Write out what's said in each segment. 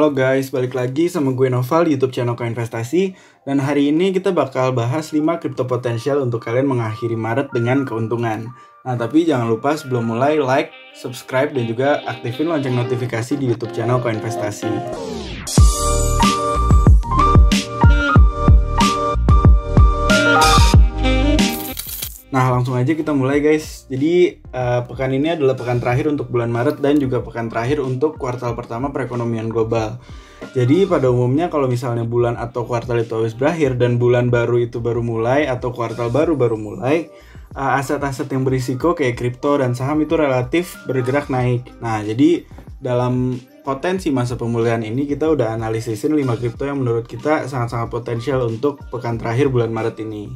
Halo guys, balik lagi sama gue Noval di YouTube channel Koinvestasi. Dan hari ini kita bakal bahas 5 kripto potensial untuk kalian mengakhiri Maret dengan keuntungan. Nah tapi jangan lupa sebelum mulai like, subscribe, dan juga aktifin lonceng notifikasi di YouTube channel Koinvestasi. Nah langsung aja kita mulai guys. Jadi pekan ini adalah pekan terakhir untuk bulan Maret dan juga pekan terakhir untuk kuartal pertama perekonomian global. Jadi pada umumnya kalau misalnya bulan atau kuartal itu habis berakhir dan bulan baru itu baru mulai atau kuartal baru mulai, aset-aset yang berisiko kayak kripto dan saham itu relatif bergerak naik. Nah jadi dalam potensi masa pemulihan ini kita udah analisin 5 kripto yang menurut kita sangat-sangat potensial untuk pekan terakhir bulan Maret ini.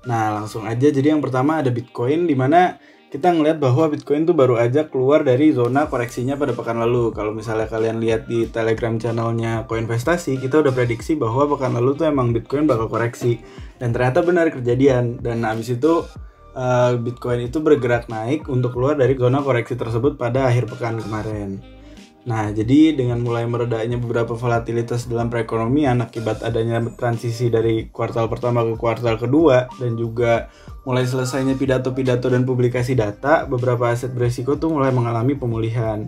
Nah langsung aja, jadi yang pertama ada Bitcoin, dimana kita ngeliat bahwa Bitcoin tuh baru aja keluar dari zona koreksinya pada pekan lalu. Kalau misalnya kalian lihat di Telegram channelnya Koinvestasi, kita udah prediksi bahwa pekan lalu tuh emang Bitcoin bakal koreksi. Dan ternyata benar kejadian, dan abis itu Bitcoin itu bergerak naik untuk keluar dari zona koreksi tersebut pada akhir pekan kemarin. Nah, jadi dengan mulai meredanya beberapa volatilitas dalam perekonomian akibat adanya transisi dari kuartal pertama ke kuartal kedua dan juga mulai selesainya pidato-pidato dan publikasi data, beberapa aset berisiko tuh mulai mengalami pemulihan.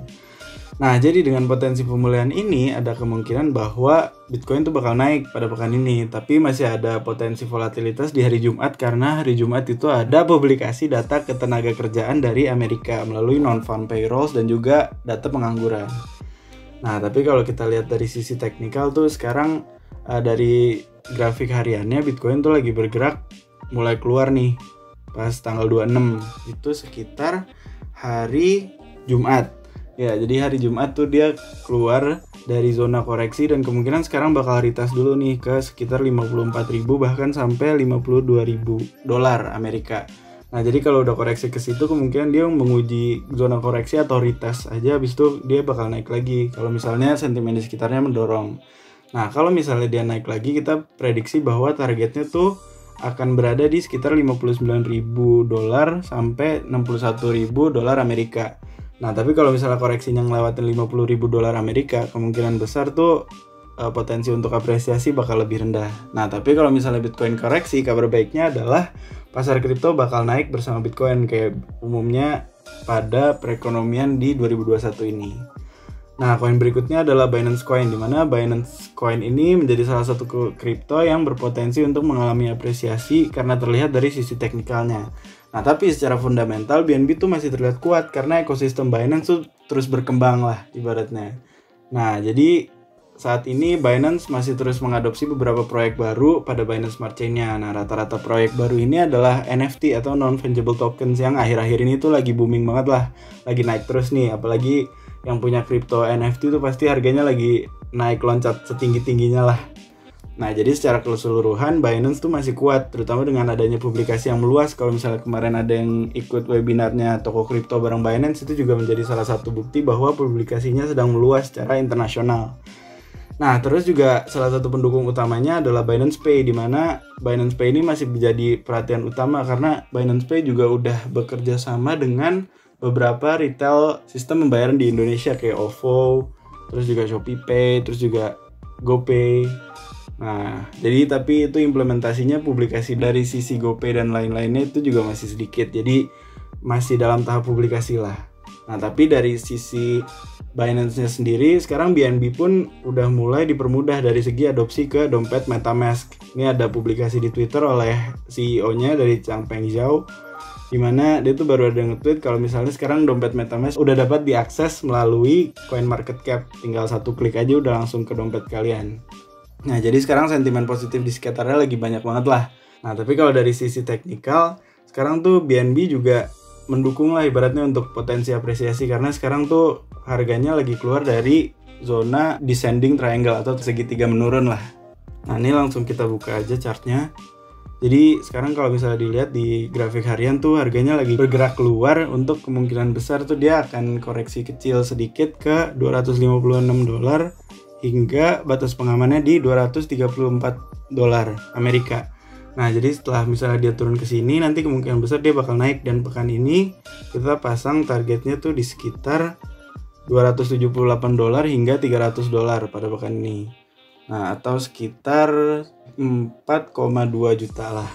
Nah, jadi dengan potensi pemulihan ini ada kemungkinan bahwa Bitcoin tuh bakal naik pada pekan ini, tapi masih ada potensi volatilitas di hari Jumat karena hari Jumat itu ada publikasi data ketenaga kerjaan dari Amerika melalui non-farm payrolls dan juga data pengangguran. Nah, tapi kalau kita lihat dari sisi teknikal tuh sekarang dari grafik hariannya Bitcoin tuh lagi bergerak mulai keluar nih pas tanggal 26 itu sekitar hari Jumat. Ya, jadi hari Jumat tuh dia keluar dari zona koreksi dan kemungkinan sekarang bakal retest dulu nih ke sekitar 54.000 bahkan sampai 52.000 dolar Amerika. Nah, jadi kalau udah koreksi ke situ kemungkinan dia menguji zona koreksi atau retest aja, habis itu dia bakal naik lagi kalau misalnya sentimen di sekitarnya mendorong. Nah, kalau misalnya dia naik lagi, kita prediksi bahwa targetnya tuh akan berada di sekitar 59.000 dolar sampai 61.000 dolar Amerika. Nah, tapi kalau misalnya koreksinya ngelewatin 50.000 dolar Amerika, kemungkinan besar tuh potensi untuk apresiasi bakal lebih rendah. Nah, tapi kalau misalnya Bitcoin koreksi, kabar baiknya adalah pasar kripto bakal naik bersama Bitcoin kayak umumnya pada perekonomian di 2021 ini. Nah, koin berikutnya adalah Binance Coin, di mana Binance Coin ini menjadi salah satu kripto yang berpotensi untuk mengalami apresiasi karena terlihat dari sisi teknikalnya. Nah, tapi secara fundamental BNB tuh masih terlihat kuat karena ekosistem Binance tuh terus berkembang lah ibaratnya. Nah, jadi saat ini Binance masih terus mengadopsi beberapa proyek baru pada Binance Smart Chain-nya. Nah, rata-rata proyek baru ini adalah NFT atau non-fungible tokens yang akhir-akhir ini tuh lagi booming banget lah. Lagi naik terus nih, apalagi yang punya kripto NFT tuh pasti harganya lagi naik loncat setinggi-tingginya lah. Nah, jadi secara keseluruhan Binance tuh masih kuat, terutama dengan adanya publikasi yang meluas. Kalau misalnya kemarin ada yang ikut webinarnya toko kripto bareng Binance, itu juga menjadi salah satu bukti bahwa publikasinya sedang meluas secara internasional. Nah, terus juga salah satu pendukung utamanya adalah Binance Pay, di mana Binance Pay ini masih menjadi perhatian utama karena Binance Pay juga udah bekerja sama dengan beberapa retail sistem pembayaran di Indonesia kayak OVO, terus juga ShopeePay, terus juga GoPay. Nah, jadi tapi itu implementasinya publikasi dari sisi GoPay dan lain-lainnya itu juga masih sedikit. Jadi masih dalam tahap publikasi lah. Nah, tapi dari sisi Binance-nya sendiri, sekarang BNB pun udah mulai dipermudah dari segi adopsi ke dompet MetaMask. Ini ada publikasi di Twitter oleh CEO-nya dari Changpeng Zhao, dimana dia tuh baru ada nge-tweet kalau misalnya sekarang dompet MetaMask udah dapat diakses melalui CoinMarketCap. Tinggal satu klik aja udah langsung ke dompet kalian. Nah, jadi sekarang sentimen positif di sekitarnya lagi banyak banget lah. Nah, tapi kalau dari sisi teknikal, sekarang tuh BNB juga mendukung lah ibaratnya untuk potensi apresiasi karena sekarang tuh harganya lagi keluar dari zona descending triangle atau segitiga menurun lah. Nah, ini langsung kita buka aja chartnya. Jadi sekarang kalau misalnya dilihat di grafik harian tuh harganya lagi bergerak keluar, untuk kemungkinan besar tuh dia akan koreksi kecil sedikit ke 256 dolar hingga batas pengamannya di 234 dolar Amerika. Nah, jadi setelah misalnya dia turun ke sini, nanti kemungkinan besar dia bakal naik, dan pekan ini kita pasang targetnya tuh di sekitar $278 hingga $300 pada pekan ini. Nah, atau sekitar 4,2 juta lah.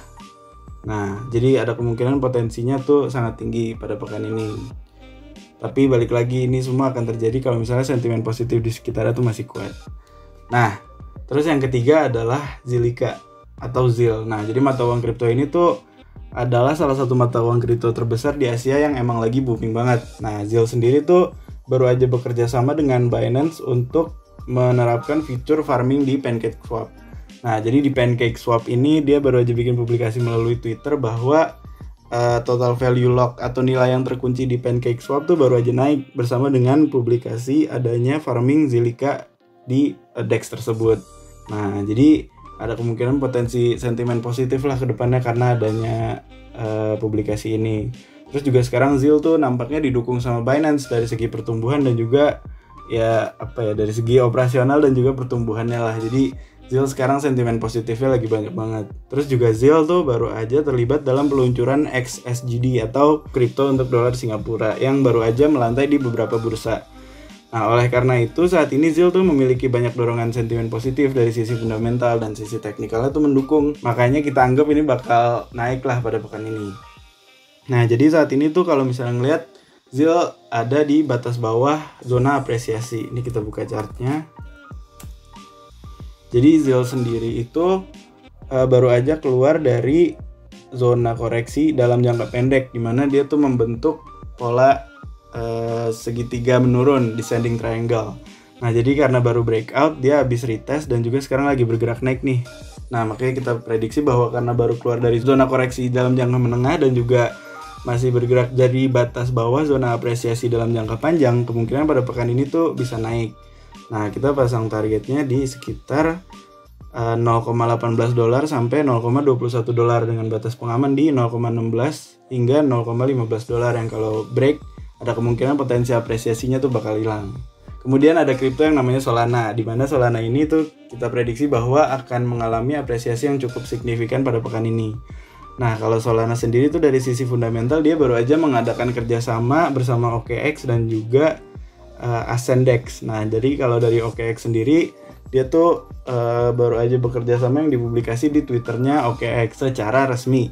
Nah, jadi ada kemungkinan potensinya tuh sangat tinggi pada pekan ini. Tapi balik lagi, ini semua akan terjadi kalau misalnya sentimen positif di sekitarnya tuh masih kuat. Nah, terus yang ketiga adalah Zilliqa atau ZIL. Nah, jadi mata uang kripto ini tuh adalah salah satu mata uang kripto terbesar di Asia yang emang lagi booming banget. Nah, ZIL sendiri tuh baru aja bekerja sama dengan Binance untuk menerapkan fitur farming di PancakeSwap. Nah, jadi di PancakeSwap ini dia baru aja bikin publikasi melalui Twitter bahwa total value lock atau nilai yang terkunci di PancakeSwap tuh baru aja naik bersama dengan publikasi adanya farming Zilliqa di DEX tersebut. Nah, jadi ada kemungkinan potensi sentimen positif lah ke depannya karena adanya publikasi ini. Terus juga sekarang ZIL tuh nampaknya didukung sama Binance dari segi pertumbuhan dan juga dari segi operasional dan juga pertumbuhannya lah. Jadi ZIL sekarang sentimen positifnya lagi banyak banget. Terus juga ZIL tuh baru aja terlibat dalam peluncuran XSGD atau kripto untuk dolar Singapura yang baru aja melantai di beberapa bursa. Nah, oleh karena itu saat ini ZIL tuh memiliki banyak dorongan sentimen positif dari sisi fundamental dan sisi teknikalnya tuh mendukung. Makanya kita anggap ini bakal naik lah pada pekan ini. Nah, jadi saat ini tuh kalau misalnya ngelihat ZIL ada di batas bawah zona apresiasi. Ini kita buka chartnya. Jadi ZIL sendiri itu baru aja keluar dari zona koreksi dalam jangka pendek, dimana dia tuh membentuk pola segitiga menurun, descending triangle. Nah, jadi karena baru breakout, dia habis retest dan juga sekarang lagi bergerak naik nih. Nah, makanya kita prediksi bahwa karena baru keluar dari zona koreksi dalam jangka menengah dan juga masih bergerak dari batas bawah zona apresiasi dalam jangka panjang, kemungkinan pada pekan ini tuh bisa naik. Nah, kita pasang targetnya di sekitar $0,18 sampai $0,21 dengan batas pengaman di 0,16 hingga $0,15 yang kalau break ada kemungkinan potensi apresiasinya tuh bakal hilang. Kemudian ada kripto yang namanya Solana, di mana Solana ini tuh kita prediksi bahwa akan mengalami apresiasi yang cukup signifikan pada pekan ini. Nah, kalau Solana sendiri tuh dari sisi fundamental dia baru aja mengadakan kerjasama bersama OKX dan juga Ascendex. Nah, jadi kalau dari OKX sendiri dia tuh baru aja bekerja sama yang dipublikasi di Twitternya OKX secara resmi.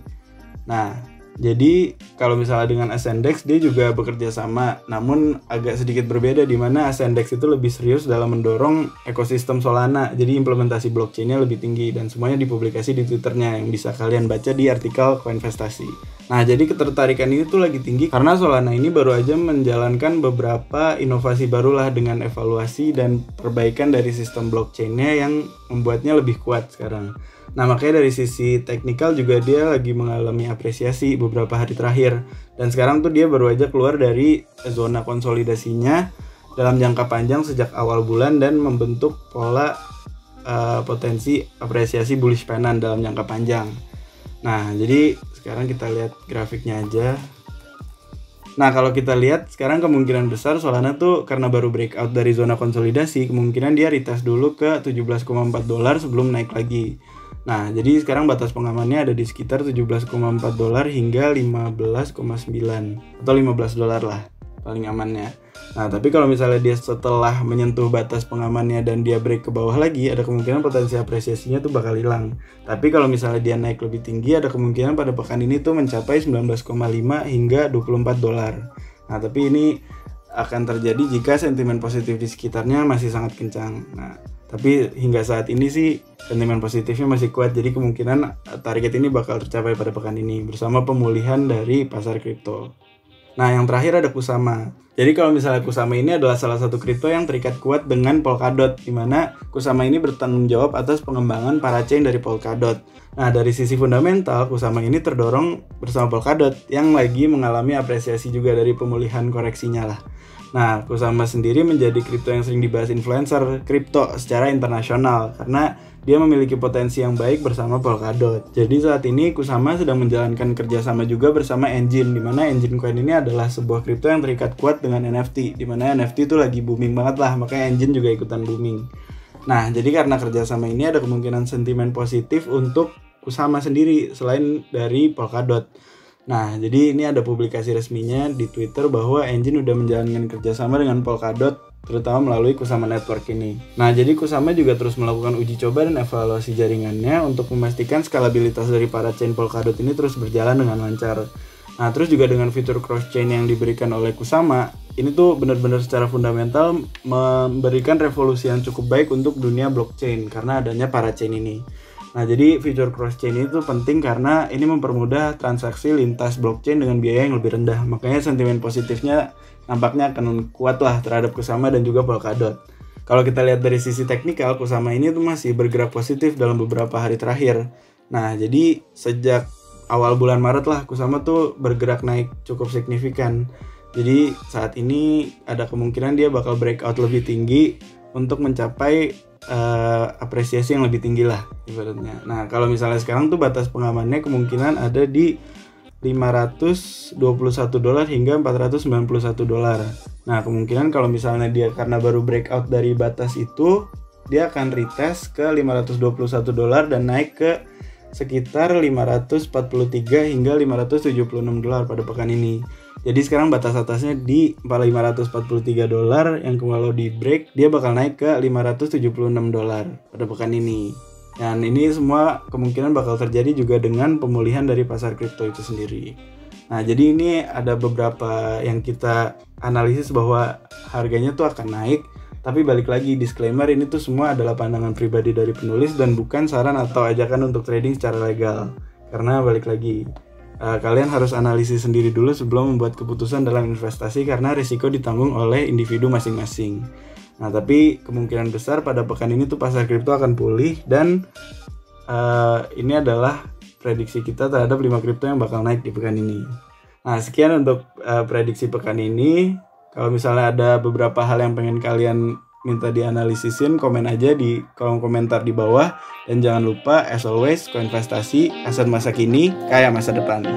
Nah, jadi kalau misalnya dengan Ascendex dia juga bekerja sama, namun agak sedikit berbeda di mana Ascendex itu lebih serius dalam mendorong ekosistem Solana. Jadi implementasi blockchain-nya lebih tinggi dan semuanya dipublikasi di Twitternya yang bisa kalian baca di artikel Koinvestasi. Nah, jadi ketertarikan ini tuh lagi tinggi karena Solana ini baru aja menjalankan beberapa inovasi barulah dengan evaluasi dan perbaikan dari sistem blockchain-nya yang membuatnya lebih kuat sekarang. Nah, makanya dari sisi teknikal juga dia lagi mengalami apresiasi beberapa hari terakhir. Dan sekarang tuh dia baru aja keluar dari zona konsolidasinya dalam jangka panjang sejak awal bulan dan membentuk pola potensi apresiasi bullish pennant dalam jangka panjang. Nah, jadi sekarang kita lihat grafiknya aja. Nah, kalau kita lihat sekarang kemungkinan besar Solana tuh karena baru breakout dari zona konsolidasi, kemungkinan dia retest dulu ke $17,4 sebelum naik lagi. Nah, jadi sekarang batas pengamannya ada di sekitar $17,4 hingga $15,9 atau $15 lah paling amannya. Nah, tapi kalau misalnya dia setelah menyentuh batas pengamannya dan dia break ke bawah lagi, ada kemungkinan potensi apresiasinya tuh bakal hilang. Tapi kalau misalnya dia naik lebih tinggi, ada kemungkinan pada pekan ini tuh mencapai $19,5 hingga $24. Nah, tapi ini akan terjadi jika sentimen positif di sekitarnya masih sangat kencang. Nah, tapi hingga saat ini sih sentimen positifnya masih kuat, jadi kemungkinan target ini bakal tercapai pada pekan ini bersama pemulihan dari pasar kripto. Nah, yang terakhir ada Kusama. Jadi kalau misalnya Kusama ini adalah salah satu kripto yang terikat kuat dengan Polkadot, di mana Kusama ini bertanggung jawab atas pengembangan parachain dari Polkadot. Nah, dari sisi fundamental, Kusama ini terdorong bersama Polkadot yang lagi mengalami apresiasi juga dari pemulihan koreksinya lah. Nah, Kusama sendiri menjadi kripto yang sering dibahas influencer kripto secara internasional karena dia memiliki potensi yang baik bersama Polkadot. Jadi saat ini Kusama sedang menjalankan kerjasama juga bersama Engine, di mana Engine Coin ini adalah sebuah kripto yang terikat kuat dengan NFT, di mana NFT itu lagi booming banget lah, makanya Engine juga ikutan booming. Nah, jadi karena kerjasama ini ada kemungkinan sentimen positif untuk Kusama sendiri selain dari Polkadot. Nah, jadi ini ada publikasi resminya di Twitter bahwa Engine udah menjalankan kerjasama dengan Polkadot, terutama melalui Kusama Network ini. Nah, jadi Kusama juga terus melakukan uji coba dan evaluasi jaringannya untuk memastikan skalabilitas dari para chain Polkadot ini terus berjalan dengan lancar. Nah, terus juga dengan fitur cross-chain yang diberikan oleh Kusama, ini tuh benar-benar secara fundamental memberikan revolusi yang cukup baik untuk dunia blockchain karena adanya para chain ini. Nah, jadi fitur cross-chain itu penting karena ini mempermudah transaksi lintas blockchain dengan biaya yang lebih rendah. Makanya sentimen positifnya nampaknya akan kuat lah terhadap Kusama dan juga Polkadot. Kalau kita lihat dari sisi teknikal, Kusama ini tuh masih bergerak positif dalam beberapa hari terakhir. Nah, jadi sejak awal bulan Maret lah, Kusama tuh bergerak naik cukup signifikan. Jadi saat ini ada kemungkinan dia bakal breakout lebih tinggi untuk mencapai apresiasi yang lebih tinggi lah ibaratnya. Nah, kalau misalnya sekarang tuh batas pengamannya kemungkinan ada di $521 hingga $491. Nah, kemungkinan kalau misalnya dia karena baru breakout dari batas itu, dia akan retest ke $521 dan naik ke sekitar $543 hingga $576 pada pekan ini. Jadi sekarang batas atasnya di $543 yang kalau di break dia bakal naik ke $576 pada pekan ini. Dan ini semua kemungkinan bakal terjadi juga dengan pemulihan dari pasar kripto itu sendiri. Nah, jadi ini ada beberapa yang kita analisis bahwa harganya tuh akan naik. Tapi balik lagi, disclaimer, ini tuh semua adalah pandangan pribadi dari penulis dan bukan saran atau ajakan untuk trading secara legal. Karena balik lagi, kalian harus analisis sendiri dulu sebelum membuat keputusan dalam investasi karena risiko ditanggung oleh individu masing-masing. Nah, tapi kemungkinan besar pada pekan ini tuh pasar kripto akan pulih dan ini adalah prediksi kita terhadap 5 kripto yang bakal naik di pekan ini. Nah, sekian untuk prediksi pekan ini. Kalau misalnya ada beberapa hal yang pengen kalian minta dianalisisin, komen aja di kolom komentar di bawah. Dan jangan lupa, as always, koinvestasi, aset masa kini, kaya masa depan.